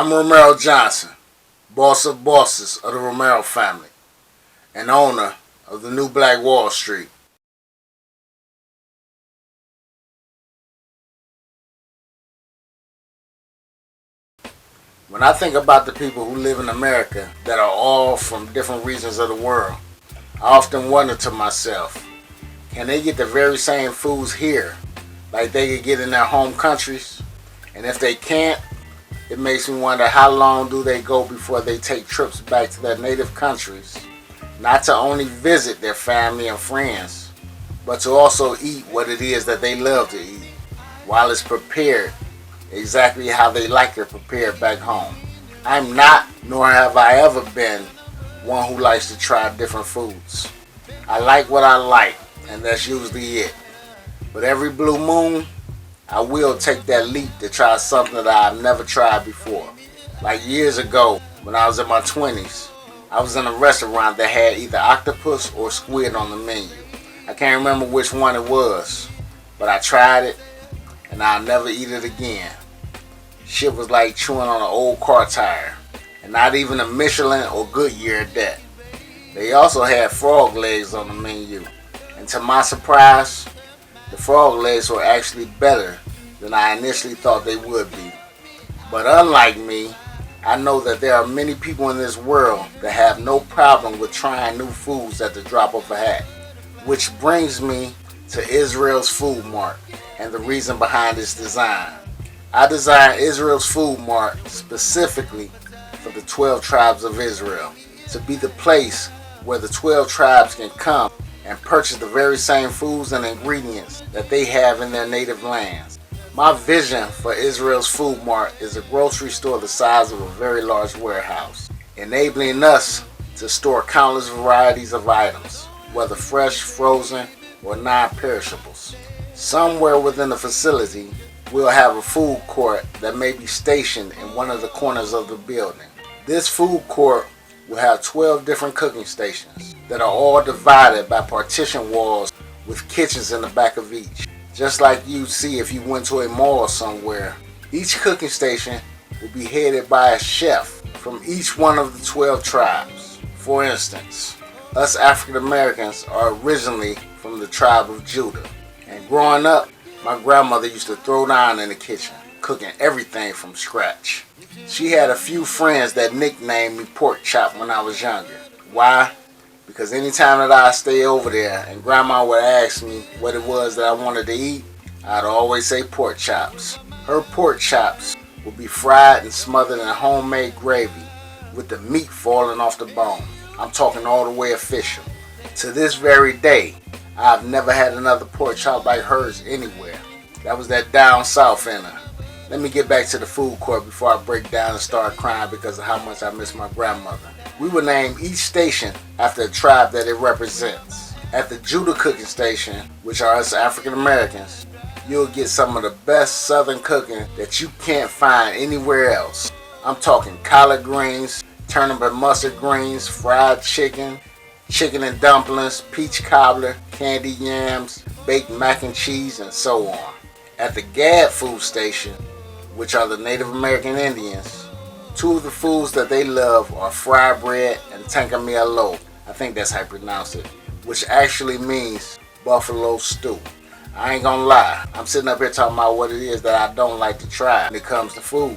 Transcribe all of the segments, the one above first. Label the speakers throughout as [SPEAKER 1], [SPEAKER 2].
[SPEAKER 1] I'm Romaro Johnson, boss of bosses of the Romaro family, and owner of the New Black Wall Street. When I think about the people who live in America that are all from different regions of the world, I often wonder to myself, can they get the very same foods here like they could get in their home countries? And if they can't, it makes me wonder how long do they go before they take trips back to their native countries, not to only visit their family and friends, but to also eat what it is that they love to eat, while it's prepared exactly how they like it prepared back home. I'm not, nor have I ever been, one who likes to try different foods. I like what I like, and that's usually it. But every blue moon, I will take that leap to try something that I've never tried before. Like years ago, when I was in my 20s, I was in a restaurant that had either octopus or squid on the menu. I can't remember which one it was, but I tried it, and I'll never eat it again. Shit was like chewing on an old car tire, and not even a Michelin or Goodyear at that. They also had frog legs on the menu, and to my surprise, the frog legs were actually better than I initially thought they would be. But unlike me, I know that there are many people in this world that have no problem with trying new foods at the drop of a hat. Which brings me to Israel's Food Mart and the reason behind its design. I designed Israel's Food Mart specifically for the 12 tribes of Israel, to be the place where the 12 tribes can come and purchase the very same foods and ingredients that they have in their native lands. My vision for Israel's Food Mart is a grocery store the size of a very large warehouse, enabling us to store countless varieties of items, whether fresh, frozen, or non-perishables. Somewhere within the facility, we'll have a food court that may be stationed in one of the corners of the building. This food court will have 12 different cooking stations that are all divided by partition walls with kitchens in the back of each. Just like you'd see if you went to a mall somewhere, each cooking station will be headed by a chef from each one of the 12 tribes. For instance, us African Americans are originally from the tribe of Judah, and growing up, my grandmother used to throw down in the kitchen, cooking everything from scratch. She had a few friends that nicknamed me Pork Chop when I was younger. Why? Because anytime that I stay over there and grandma would ask me what it was that I wanted to eat, I'd always say pork chops. Her pork chops would be fried and smothered in homemade gravy with the meat falling off the bone. I'm talking all the way official. To this very day, I've never had another pork chop like hers anywhere. That was that down south in her. Let me get back to the food court before I break down and start crying because of how much I miss my grandmother. We will name each station after a tribe that it represents. At the Judah cooking station, which are us African Americans, you'll get some of the best southern cooking that you can't find anywhere else. I'm talking collard greens, turnip and mustard greens, fried chicken, chicken and dumplings, peach cobbler, candied yams, baked mac and cheese, and so on. At the Gad food station, which are the Native American Indians, two of the foods that they love are fried bread and tankamielo. I think that's how you pronounce it, which actually means buffalo stew. I ain't gonna lie, I'm sitting up here talking about what it is that I don't like to try when it comes to food,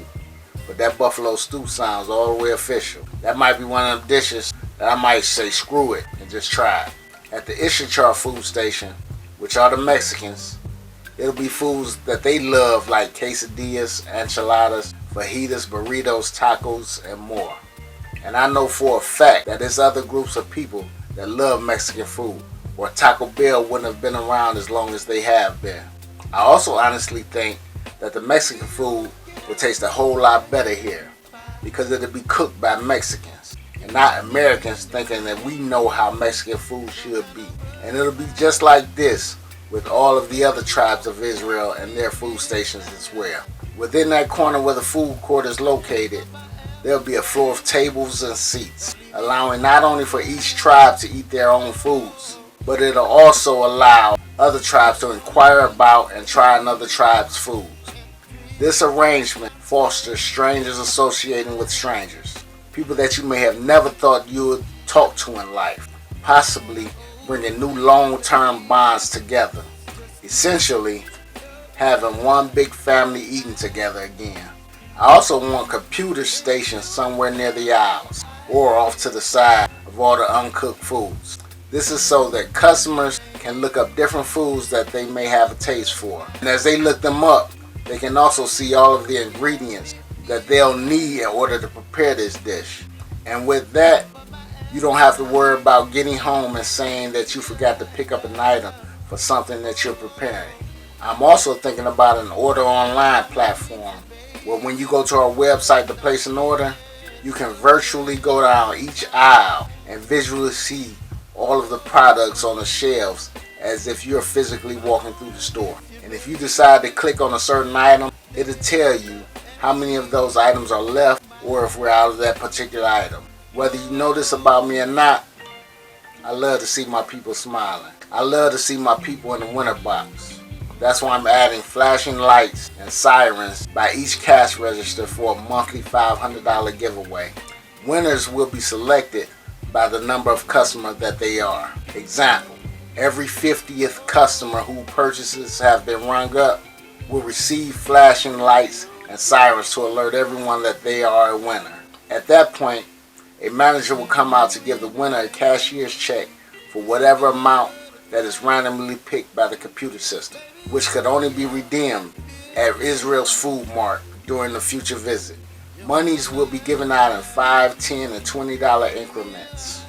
[SPEAKER 1] but that buffalo stew sounds all the way official. That might be one of them dishes that I might say screw it and just try it. At the Issachar food station, which are the Mexicans, it'll be foods that they love like quesadillas, enchiladas, fajitas, burritos, tacos, and more. And I know for a fact that there's other groups of people that love Mexican food, or Taco Bell wouldn't have been around as long as they have been. I also honestly think that the Mexican food will taste a whole lot better here because it'll be cooked by Mexicans and not Americans thinking that we know how Mexican food should be. And it'll be just like this with all of the other tribes of Israel and their food stations as well. Within that corner where the food court is located, there'll be a floor of tables and seats, allowing not only for each tribe to eat their own foods, but it'll also allow other tribes to inquire about and try another tribe's foods. This arrangement fosters strangers associating with strangers, people that you may have never thought you would talk to in life, possibly bringing new long-term bonds together, essentially having one big family eating together again. I also want computers stationed somewhere near the aisles or off to the side of all the uncooked foods. This is so that customers can look up different foods that they may have a taste for. And as they look them up, they can also see all of the ingredients that they'll need in order to prepare this dish. And with that, you don't have to worry about getting home and saying that you forgot to pick up an item for something that you're preparing. I'm also thinking about an order online platform where when you go to our website to place an order, you can virtually go down each aisle and visually see all of the products on the shelves as if you're physically walking through the store. And if you decide to click on a certain item, it'll tell you how many of those items are left or if we're out of that particular item. Whether you know this about me or not, I love to see my people smiling. I love to see my people in the winner box. That's why I'm adding flashing lights and sirens by each cash register for a monthly $500 giveaway. Winners will be selected by the number of customers that they are. Example, every 50th customer who purchases have been rung up will receive flashing lights and sirens to alert everyone that they are a winner. At that point, a manager will come out to give the winner a cashier's check for whatever amount that is randomly picked by the computer system, which could only be redeemed at Israel's food mart during the future visit. Monies will be given out in $5, $10, and $20 increments.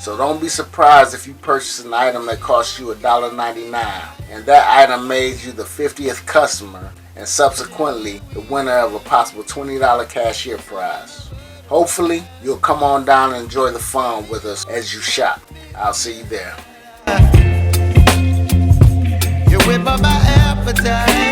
[SPEAKER 1] So don't be surprised if you purchase an item that costs you $1.99 and that item made you the 50th customer and subsequently the winner of a possible $20 cashier prize. Hopefully, you'll come on down and enjoy the fun with us as you shop. I'll see you there.
[SPEAKER 2] You whip up my appetite.